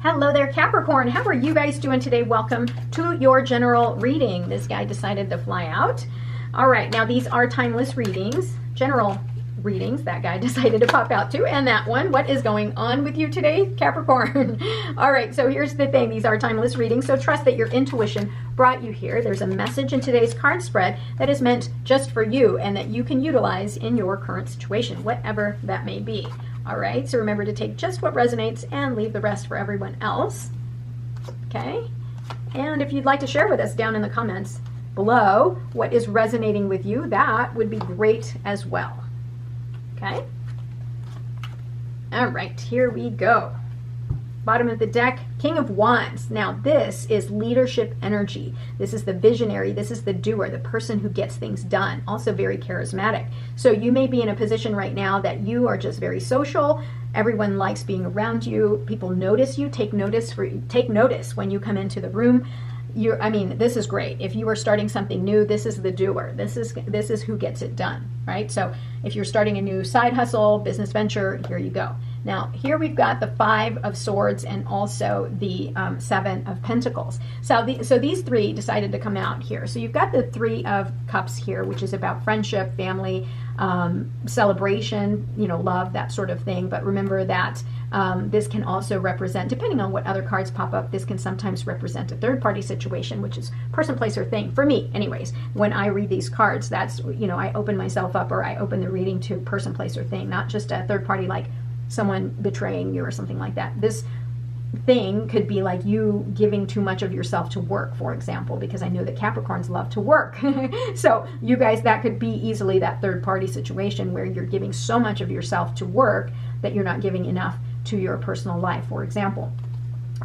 Hello there, Capricorn. How are you guys doing today? Welcome to your general reading. This guy decided to fly out. All right, now these are timeless readings, general readings. That guy decided to pop out too, and that one. What is going on with you today, Capricorn? All right, so here's the thing. These are timeless readings, so trust that your intuition brought you here. There's a message in today's card spread that is meant just for you and that you can utilize in your current situation, whatever that may be. All right, so remember to take just what resonates and leave the rest for everyone else. Okay, and if you'd like to share with us down in the comments below what is resonating with you, that would be great as well. Okay, all right, here we go. Bottom of the deck, King of Wands. Now this is leadership energy. This is the visionary. This is the doer, the person who gets things done. Also very charismatic. So you may be in a position right now that you are just very social. Everyone likes being around you. People notice you. Take notice when you come into the room. This is great. If you are starting something new, this is the doer. This is who gets it done, right? So if you're starting a new side hustle, business venture, here you go. Now, here we've got the 5 of Swords and also the 7 of Pentacles. So these three decided to come out here. So you've got the 3 of Cups here, which is about friendship, family, celebration, love, that sort of thing. But remember that this can also represent, depending on what other cards pop up, this can sometimes represent a third-party situation, which is person, place, or thing. For me, anyways, when I read these cards, that's, I open myself up, or I open the reading to person, place, or thing, not just a third party like someone betraying you or something like that. This thing could be like you giving too much of yourself to work, for example, because I know that Capricorns love to work. So you guys, that could be easily that third party situation where you're giving so much of yourself to work that you're not giving enough to your personal life, for example.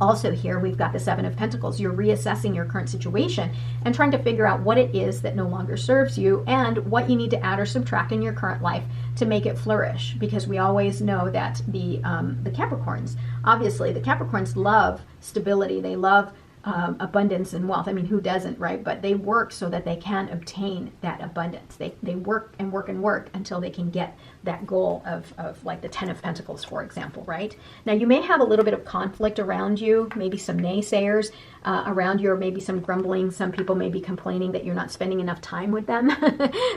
Also here we've got the 7 of Pentacles. You're reassessing your current situation and trying to figure out what it is that no longer serves you and what you need to add or subtract in your current life to make it flourish. Because we always know that the Capricorns, obviously the Capricorns love stability. They love abundance and wealth. I mean, who doesn't, right? But they work so that they can obtain that abundance. They work and work and work until they can get that goal of like the 10 of Pentacles, for example, right? Now, you may have a little bit of conflict around you, maybe some naysayers around you, or maybe some grumbling. Some people may be complaining that you're not spending enough time with them.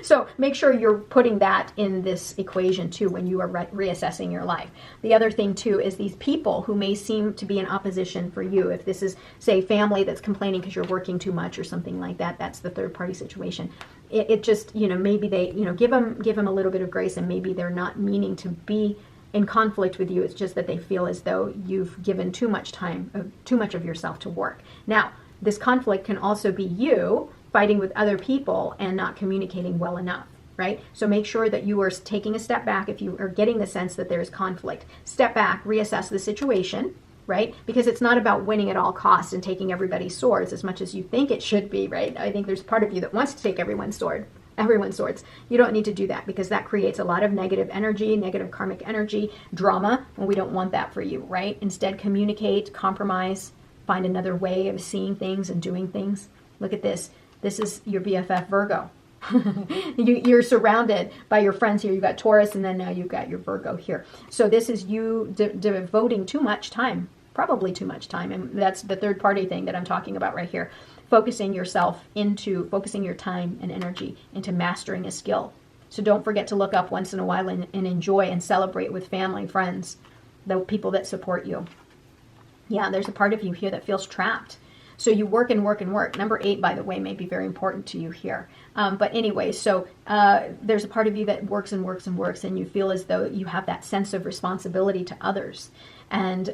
So make sure you're putting that in this equation too when you are reassessing your life. The other thing too is these people who may seem to be in opposition for you. If this is, say, family that's complaining because you're working too much or something like that, that's the third party situation. It just, maybe they, give them a little bit of grace, and maybe they're not meaning to be in conflict with you. It's just that they feel as though you've given too much time, too much of yourself to work. Now, this conflict can also be you fighting with other people and not communicating well enough, right? So make sure that you are taking a step back. If you are getting the sense that there's conflict, step back, reassess the situation, right? Because it's not about winning at all costs and taking everybody's swords as much as you think it should be, right? I think there's part of you that wants to take everyone's swords. You don't need to do that, because that creates a lot of negative energy, negative karmic energy, drama, and we don't want that for you, right? Instead, communicate, compromise, find another way of seeing things and doing things. Look at this. This is your BFF Virgo. You're surrounded by your friends here. You've got Taurus, and then now you've got your Virgo here. So this is you devoting too much time, probably too much time, and that's the third party thing that I'm talking about right here. Focusing your time and energy into mastering a skill. So don't forget to look up once in a while and enjoy and celebrate with family, friends, the people that support you. Yeah, there's a part of you here that feels trapped. So you work and work and work. Number 8, by the way, may be very important to you here. But anyway, so there's a part of you that works and works and works, and you feel as though you have that sense of responsibility to others. And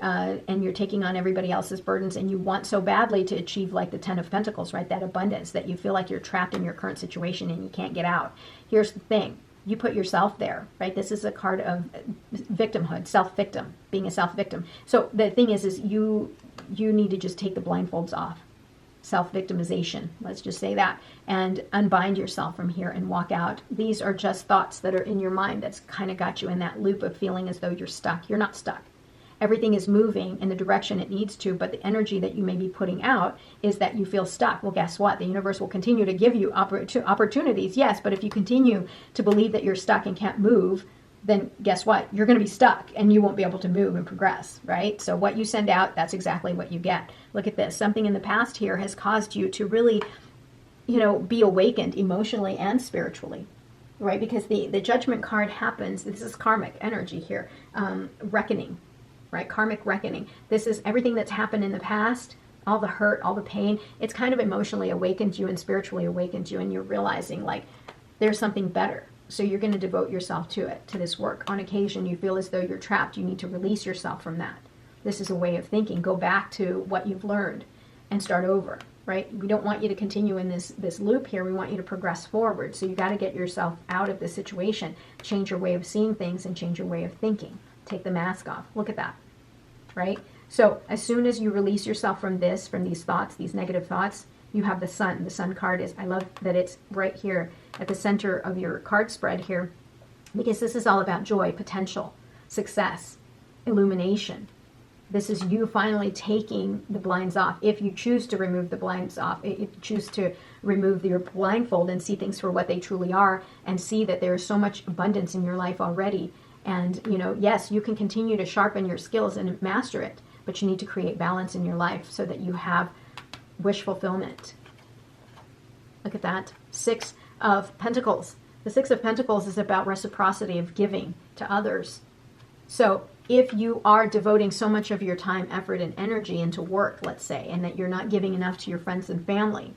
you're taking on everybody else's burdens, and you want so badly to achieve like the 10 of Pentacles, right? That abundance, that you feel like you're trapped in your current situation and you can't get out. Here's the thing. You put yourself there, right? This is a card of victimhood, self-victim, being a self-victim. So the thing is you need to just take the blindfolds off. Self-victimization, let's just say that, and unbind yourself from here and walk out. These are just thoughts that are in your mind that's kind of got you in that loop of feeling as though you're stuck. You're not stuck. Everything is moving in the direction it needs to, but the energy that you may be putting out is that you feel stuck. Well, guess what? The universe will continue to give you opportunities, yes, but if you continue to believe that you're stuck and can't move, then guess what? You're going to be stuck and you won't be able to move and progress, right? So what you send out, that's exactly what you get. Look at this. Something in the past here has caused you to really, be awakened emotionally and spiritually, right? Because the judgment card happens. This is karmic energy here. Reckoning, right? Karmic reckoning. This is everything that's happened in the past, all the hurt, all the pain. It's kind of emotionally awakened you and spiritually awakened you, and you're realizing like there's something better. So you're going to devote yourself to it, to this work. On occasion, you feel as though you're trapped. You need to release yourself from that. This is a way of thinking. Go back to what you've learned and start over, right? We don't want you to continue in this loop here. We want you to progress forward. So you got to get yourself out of this situation, change your way of seeing things, and change your way of thinking. Take the mask off. Look at that, right? So as soon as you release yourself from these thoughts, these negative thoughts, you have the sun. The sun card is, I love that it's right here at the center of your card spread here, because this is all about joy, potential, success, illumination. This is you finally taking the blinds off. If you choose to remove the blinds off, if you choose to remove your blindfold and see things for what they truly are, and see that there is so much abundance in your life already. And, yes, you can continue to sharpen your skills and master it, but you need to create balance in your life so that you have wish fulfillment. Look at that. 6 of Pentacles. The 6 of Pentacles is about reciprocity of giving to others. So if you are devoting so much of your time, effort, and energy into work, let's say, and that you're not giving enough to your friends and family,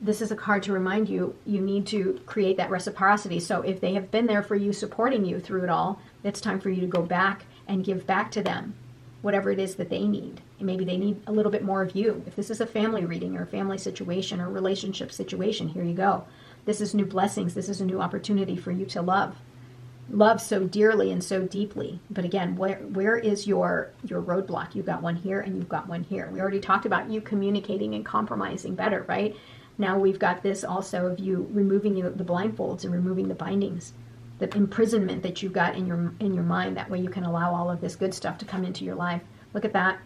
this is a card to remind you, you need to create that reciprocity. So if they have been there for you, supporting you through it all, it's time for you to go back and give back to them whatever it is that they need. And maybe they need a little bit more of you. If this is a family reading or a family situation or relationship situation, here you go. This is new blessings. This is a new opportunity for you to love so dearly and so deeply. But again, where is your roadblock? You've got one here and you've got one here. We already talked about you communicating and compromising better, right? Now we've got this also of you removing the blindfolds and removing the bindings, the imprisonment that you've got in your mind. That way you can allow all of this good stuff to come into your life. Look at that,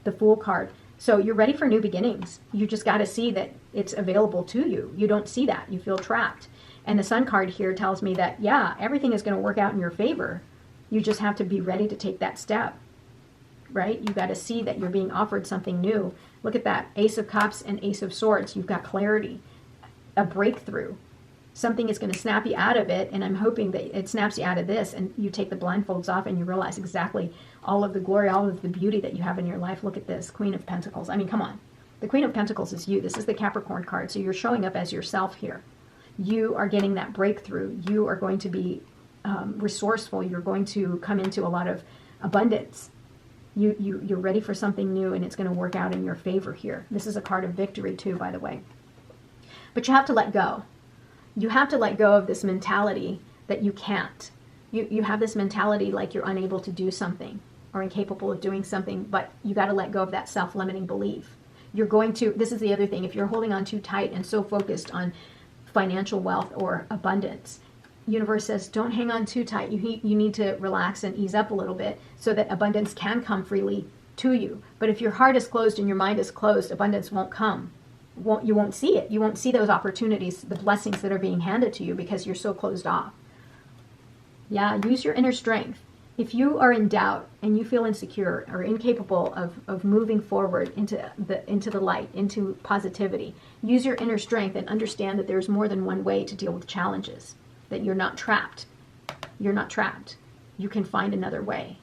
the Fool card. So you're ready for new beginnings. You just got to see that it's available to you. You don't see that. You feel trapped. And the Sun card here tells me that, yeah, everything is going to work out in your favor. You just have to be ready to take that step, right? You got to see that you're being offered something new. Look at that, Ace of Cups and Ace of Swords. You've got clarity, a breakthrough. Something is going to snap you out of it, and I'm hoping that it snaps you out of this, and you take the blindfolds off and you realize exactly all of the glory, all of the beauty that you have in your life. Look at this, Queen of Pentacles. I mean, come on. The Queen of Pentacles is you. This is the Capricorn card, so you're showing up as yourself here. You are getting that breakthrough. You are going to be resourceful. You're going to come into a lot of abundance. You're ready for something new, and it's going to work out in your favor here. This is a card of victory too, by the way. But you have to let go. You have to let go of this mentality that you can't. You have this mentality like you're unable to do something or incapable of doing something, but you got to let go of that self-limiting belief. You're going to, this is the other thing, if you're holding on too tight and so focused on financial wealth or abundance, universe says don't hang on too tight. You need to relax and ease up a little bit so that abundance can come freely to you. But if your heart is closed and your mind is closed, abundance won't come. You won't see it. You won't see those opportunities, the blessings that are being handed to you, because you're so closed off. Yeah, use your inner strength. If you are in doubt and you feel insecure or incapable of moving forward into the light, into positivity, use your inner strength and understand that there's more than one way to deal with challenges, that you're not trapped. You're not trapped. You can find another way.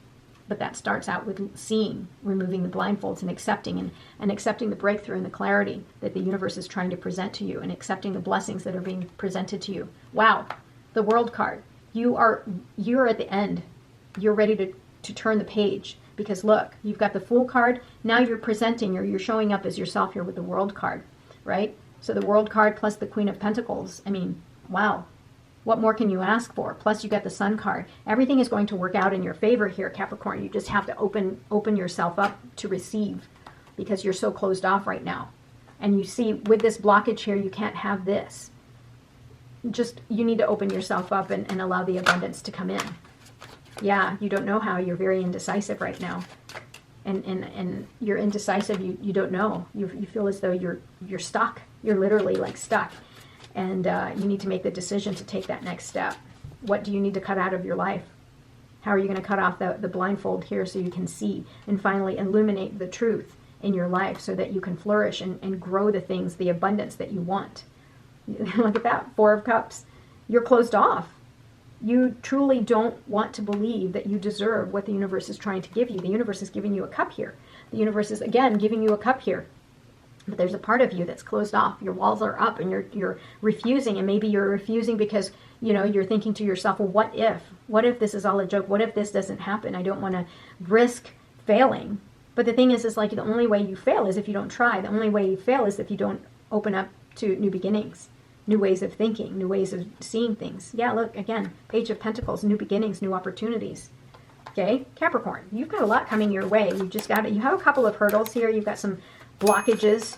But that starts out with seeing, removing the blindfolds, and accepting the breakthrough and the clarity that the universe is trying to present to you, and accepting the blessings that are being presented to you. Wow, the World card. You're at the end. You're ready to turn the page, because look, you've got the Fool card. Now you're presenting, or you're showing up as yourself here with the World card, right? So the World card plus the Queen of Pentacles. I mean, wow. What more can you ask for? Plus you got the Sun card. Everything is going to work out in your favor here, Capricorn. You just have to open yourself up to receive, because you're so closed off right now. And you see, with this blockage here, you can't have this. You need to open yourself up and allow the abundance to come in. Yeah, you don't know how. You're very indecisive right now. And you're indecisive. You don't know. You feel as though you're stuck. You're literally like stuck. And you need to make the decision to take that next step. What do you need to cut out of your life? How are you going to cut off the blindfold here so you can see and finally illuminate the truth in your life so that you can flourish and grow the things, the abundance that you want? Look at that, 4 of Cups. You're closed off. You truly don't want to believe that you deserve what the universe is trying to give you. The universe is giving you a cup here. The universe is, again, giving you a cup here. But there's a part of you that's closed off. Your walls are up and you're refusing. And maybe you're refusing because, you know, you're thinking to yourself, well, what if? What if this is all a joke? What if this doesn't happen? I don't want to risk failing. But the thing is like the only way you fail is if you don't try. The only way you fail is if you don't open up to new beginnings, new ways of thinking, new ways of seeing things. Yeah, look, again, Page of Pentacles, new beginnings, new opportunities. Okay, Capricorn, you've got a lot coming your way. You just got it. You have a couple of hurdles here. You've got some blockages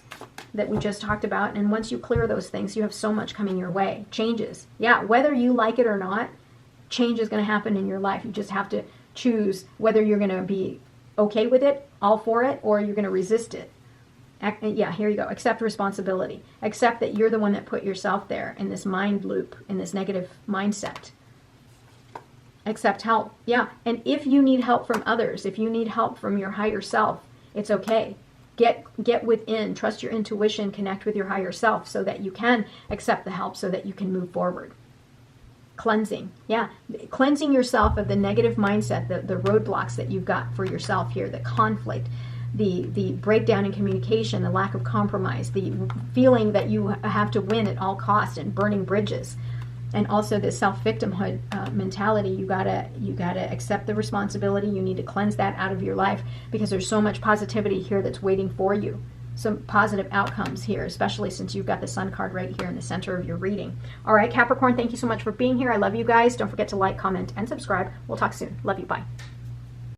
that we just talked about. And once you clear those things, you have so much coming your way. Changes. Yeah, whether you like it or not, change is going to happen in your life. You just have to choose whether you're going to be okay with it, all for it, or you're going to resist it. Yeah, here you go. Accept responsibility. Accept that you're the one that put yourself there in this mind loop, in this negative mindset. Accept help. Yeah, and if you need help from others, if you need help from your higher self, it's okay. Get within, trust your intuition, connect with your higher self so that you can accept the help, so that you can move forward. Cleansing. Yeah, cleansing yourself of the negative mindset, the roadblocks that you've got for yourself here, the conflict, the breakdown in communication, the lack of compromise, the feeling that you have to win at all costs and burning bridges. And also this self-victimhood mentality. You gotta accept the responsibility. You need to cleanse that out of your life because there's so much positivity here that's waiting for you. Some positive outcomes here, especially since you've got the Sun card right here in the center of your reading. All right, Capricorn, thank you so much for being here. I love you guys. Don't forget to like, comment, and subscribe. We'll talk soon. Love you. Bye.